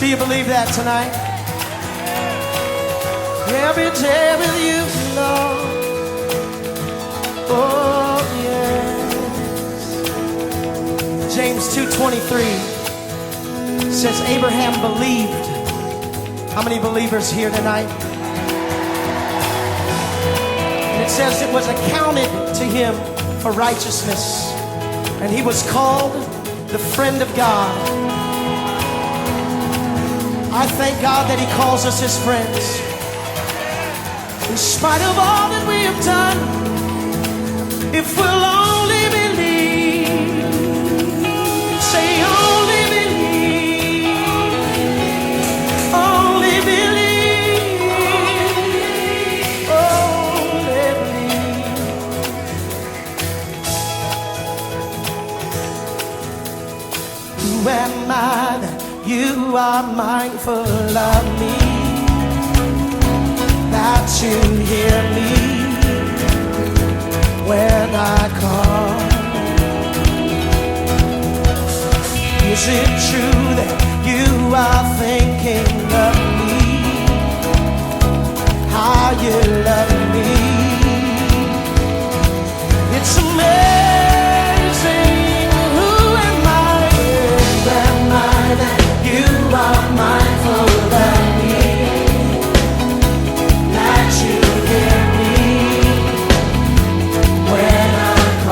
Do you believe that tonight? Every day with you, Lord. Oh, yes. James 2:23 says Abraham believed. How many believers here tonight? And it says it was accounted to him for righteousness. And he was called the friend of God. I thank God that he calls us his friends. In spite of all that we have done, if we'll only believe, say only believe, only believe, only believe. Who am I that you are mindful of me, that you hear me when I call? Is it true that you are thinking of me, how you love me? It's amazing. Who am I? Who am I that you are mindful of me, that you hear me when I call?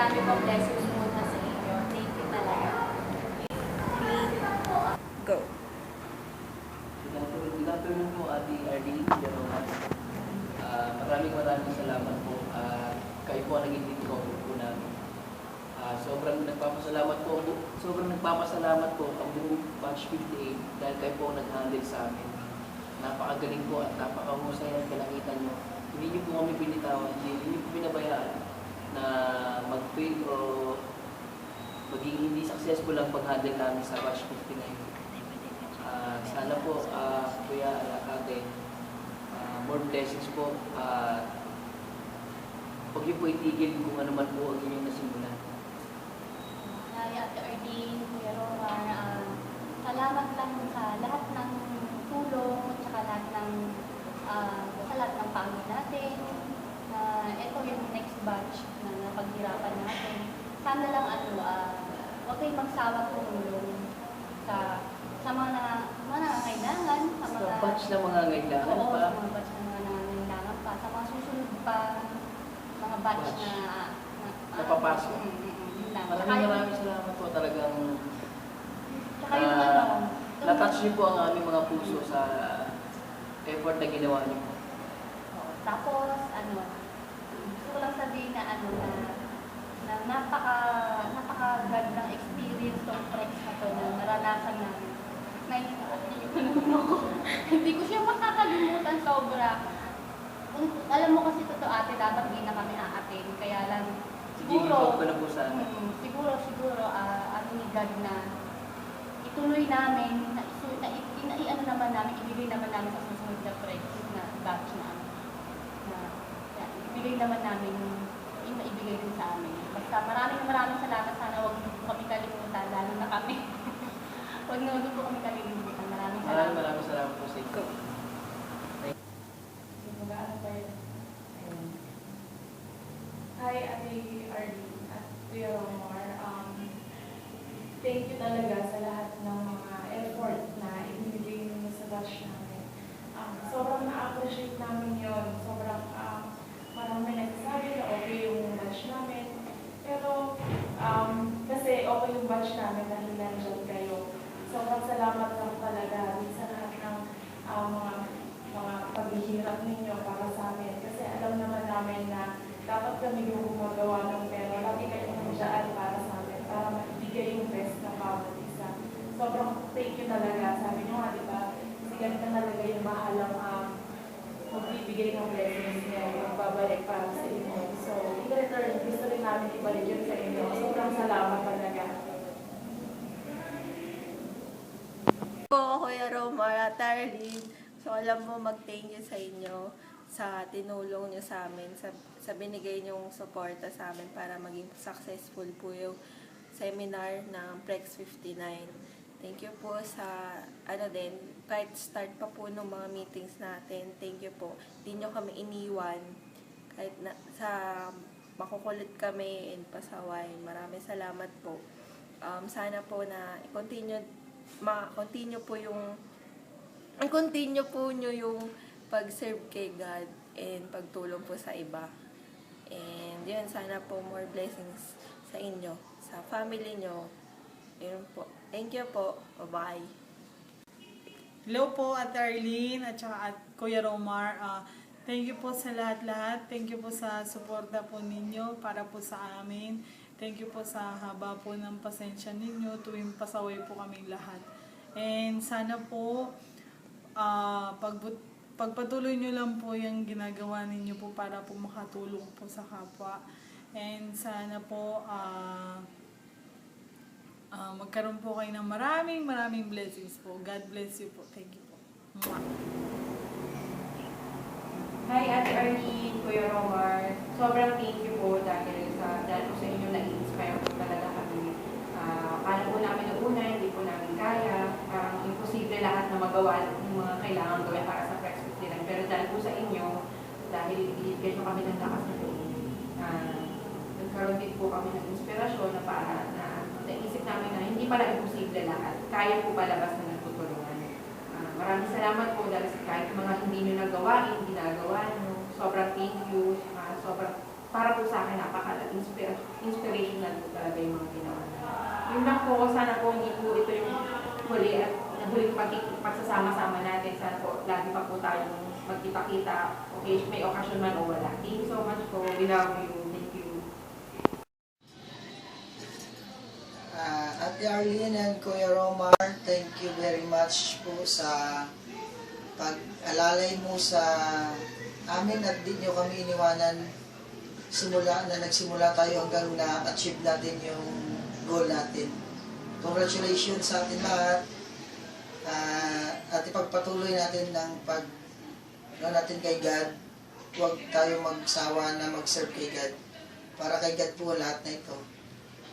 marami pong blessings muna sa inyo. Thank you talaga. Go. Good afternoon po, Ate Arlene. Maraming salamat po. Kayo po ang naging discover po namin. Sobrang nagpapasalamat po ang buong Batch 58 dahil kayo po ang nag-handle sa amin. Napakagaling po at napakahusay ng kalakitan nyo. Hindi nyo po kami binitawan, hindi nyo po binabayaan na mag-fail o maging hindi successful ang pag-handle namin sa Batch 59. Sana po, Kuya Ate, more blessings po. Huwag niyo po itigil kung ano man po ang inyong nasimulan. Hi, Ate Arlene, Kuya Romar. Salamat lang sa lahat ng tulong at saka sa lahat ng pangin natin. Ito yung next batch na napaghirapan natin. Sana lang huwag kayong magsawa tumulong sa mga nangangailangan, sa mga batch na mga ngailangan oo, pa. sa mga batch na mga nangangailangan pa, sa mga susunod pa mga batch na napapasok. Yun lang. Maraming salamat po talagang Tsaka yung natouch niyo po ang aming mga puso sa effort na ginawa niyo po. tapos gusto ko lang sabihin na na napakagandang experience tong Prex na to na naranasan namin. Hindi ko siya makakalimutan sobra. Alam mo kasi totoo ate, dapat hindi na kami aatin. Kaya lang, siguro, ko na po sana. siguro, ni God na ituloy namin, naman namin, ibigay naman namin sa susunod na Prex na batch na ibigay naman namin yung maibigay din sa amin. Basta maraming salamat. Sana huwag niyo po kami kalimutan, lalo na kami. Huwag niyo po kami kalimutan. Maraming salamat. Maraming salamat po sa ito. Hi, Ate Arlene at Kuya Romar. Thank you talaga sa lahat ng mga effort na ibinigay niyo sa batch namin. Sobrang na-appreciate namin yun. Sobrang marami nagsasabi na okay yung batch namin. Pero kasi okay yung batch namin dahil nandiyan kayo. Sobrang salamat lang talaga sa lahat ng mga paghihirap ninyo para sa amin. Kasi alam naman namin na dapat kami yung gumagawa ng pero lagi kayong nandiyan para sa amin, para maibigay yung best na bawat isa. Sobrang thank you talaga. Sabi nyo nga, di ba? Kasi ganito talaga yung bahalang magbibigay ng blessings niya, magbabalik para sa inyo. So, in return, gusto rin namin ibalik yun sa inyo. Sobrang salamat talaga. Po, Kuya Romar at Arlene. So, alam mo, mag-thank you sa inyo sa tinulong nyo sa amin, sa binigay nyong suporta sa amin para maging successful po yung seminar ng Prex 59. Thank you po sa, kahit start pa po ng mga meetings natin, thank you po. Hindi nyo kami iniwan, kahit makukulit kami and pasaway. Maraming salamat po. Sana po na continue po nyo yung pag-serve kay God and pagtulong po sa iba. And yun, sana po more blessings sa inyo, sa family nyo. Yun po. Thank you po. Bye-bye. Hello po, Ate Arlene at saka Kuya Romar. Thank you po sa lahat-lahat. Thank you po sa suporta po ninyo para po sa amin. Thank you po sa haba po ng pasensya ninyo tuwing pasaway po kaming lahat. And sana po pagpatuloy nyo lang po yung ginagawa ninyo po para po makatulong po sa kapwa. And sana po magkaroon po kayo ng maraming blessings po. God bless you po. Thank you po. Mwah. Hi, Ate Arlene, Kuya Romar. Sobrang thank you po dahil po sa inyo na-inspire po talaga kami. Akala po namin noong una, hindi po namin kaya. Parang imposible lahat na magawa ng mga kailangan gawin para sa Prex 59. Pero dahil po sa inyo, dahil ibigay nyo kami ng lakas na loob, nagkaroon din po kami ng inspirasyon na para naisip namin na hindi pala imposible lahat. Kaya po palabas na nagtutulungan. Maraming salamat po dahil kahit mga hindi nyo nagawain, ginagawa nyo. Sobrang thank you. Sobrang, para po sa akin, napaka-inspiration yun lang po, sana po hindi po ito yung huli at huling pagsasama-sama natin. Sana po lagi pa po tayong magkita-kita, okay, may okasyon man o wala. Thank you so much po. We love you. Thank you. Ate Arlene and Kuya Romar, thank you very much po sa pag-alalay mo sa amin at di nyo kami iniwanan simula na nagsimula tayo hanggang na-achieve natin yung goal natin. Congratulations sa atin lahat at ipagpatuloy natin ng natin kay God. Huwag tayo magsawa na mag-serve kay God. Para kay God po lahat na ito.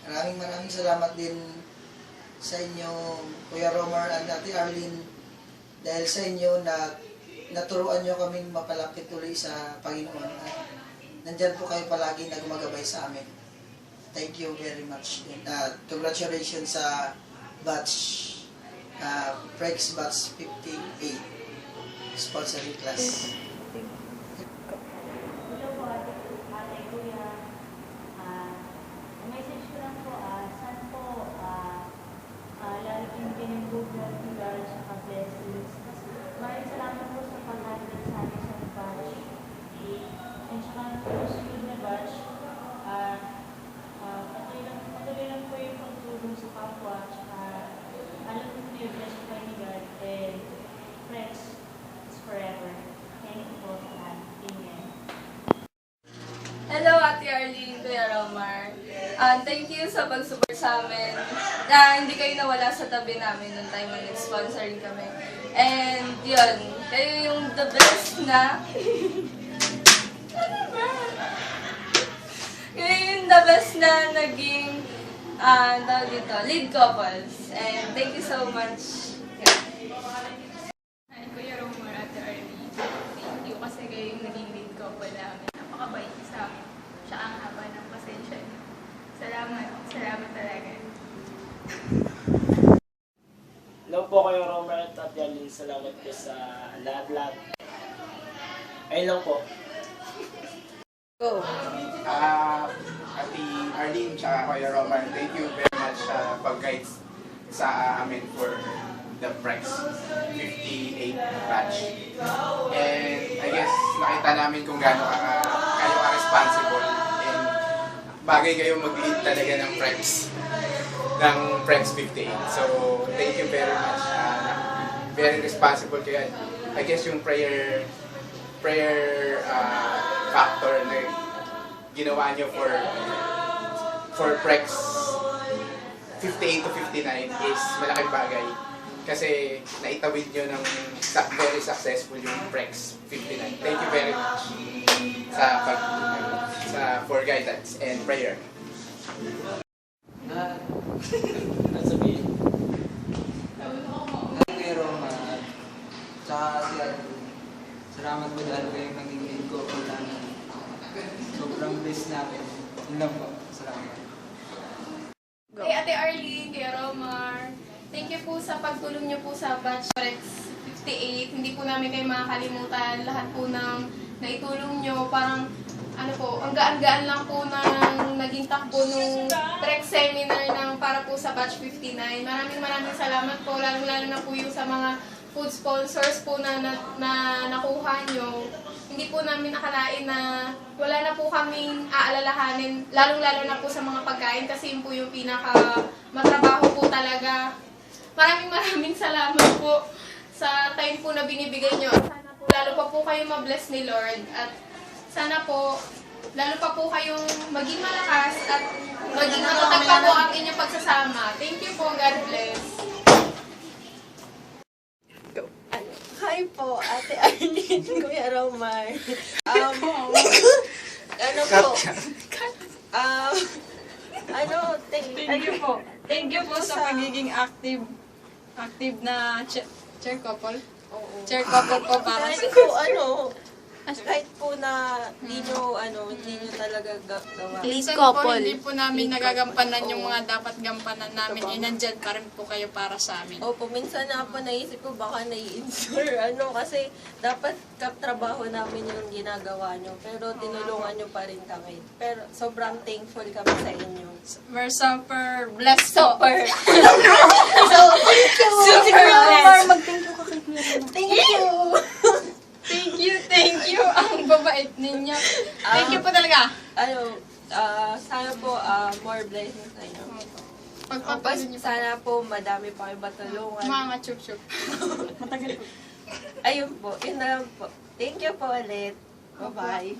Maraming salamat din sa inyo, Kuya Romar and Ate Arlene, dahil sa inyo na naturuan nyo kaming mapalapit tuloy sa Panginoon. At nandyan po kayo palagi na gumagabay sa amin. Thank you very much. Congratulations sa batch, Prex Batch 58, sponsoring class. Hello po, ate kuya. Message ko lang po, saan po lalagyan din yung Google, Pilar, sa blessings. Maraming salamat po sa pag-handle sa akin sa batch. And saka po susunod na batch, patuloy lang po yung pagtulong sa kapwa. Saka alam ko po yung bless ko ni God. And friends, it's forever. Thank you po sa lahat. Amen. Hello, Ate Arlene, Kuya Romar. Thank you sa pag-support sa amin. Na hindi kayo nawala sa tabi namin nung time na nag-sponsoring kami. And yun, kayo yung the best na... kayo yung the best na naging tawag dito, lead couples. And thank you so much. Hi, Kuya Romar, Ate Arlene. Thank you kasi kayo yung naging lead couple namin. Napakabait niyo sa amin. Siya ang haba ng pasensya niyo. Salamat talaga. Hello po kayo, Romar at Ate Arlene. Salamat po sa lahat-lahat. Ayun lang po. Go! Ate Arlene tsaka Kuya Romar, thank you very much sa pag-guide sa amin for the Prex 58 batch. And I guess nakita namin kung gaano kayo ka-responsible and bagay kayo mag-lead talaga ng Prex 58. So thank you very much. Very responsible kayo. I guess yung prayer factor na ginawa nyo for Prex 58 to 59 is malaking bagay kasi naitawid nyo ng very successful yung Prex 59. Thank you very much for guidance and prayer. Sabihin. Kuya Romar, tsaka si Arlene. Salamat po dahil kayo naging lead ko po namin. Sobrang blessed namin. Yun lang po. Salamat. Hey, Ate Arlene, Kuya Romar. Thank you po sa pagtulong niyo po sa batch Prex 58. Hindi po namin kayo makakalimutan. Lahat po ng naitulong niyo. Parang, ang gaan-gaan lang po ng naging takbo nung Prex seminar para po sa batch 59. Maraming salamat po. Lalo na po yung sa mga food sponsors po na nakuha nyo. Hindi po namin nakalain na wala na po kaming aalalahanin, lalong-lalo na po sa mga pagkain kasi yun po yung pinaka-matrabaho po talaga. Maraming salamat po sa time po na binibigay nyo. Sana po lalo pa po kayo ma-bless ni Lord at sana po lalo pa po kayong maging malakas at maging matatag pa po ang inyong pagsasama. Thank you po. God bless. Hi po, Ate Arlene, Kuya Romar. Thank you po sa pagiging active na chair couple. Oo. Chair couple po para Kahit sa... po Kahit po na hindi nyo talaga gawa. Minsan po, hindi po namin nagagampanan yung mga dapat gampanan namin. Eh, nandyan pa rin po kayo para sa amin. Opo, minsan na po naisip ko baka nai-insure, kasi dapat katrabaho namin yung ginagawa nyo. Pero tinulungan nyo pa rin kami. Pero sobrang thankful kami sa inyo. We're super blessed po. Super Thank you. Thank you. Ang babait ninyo. Thank you po talaga. Sana po more blessings sa inyo. Pagpatuloy niyo po. Sana po madami pa kayo matulungan. Mga chup-chup. Ayun po, yun na lang po. Thank you po ulit. Bye-bye.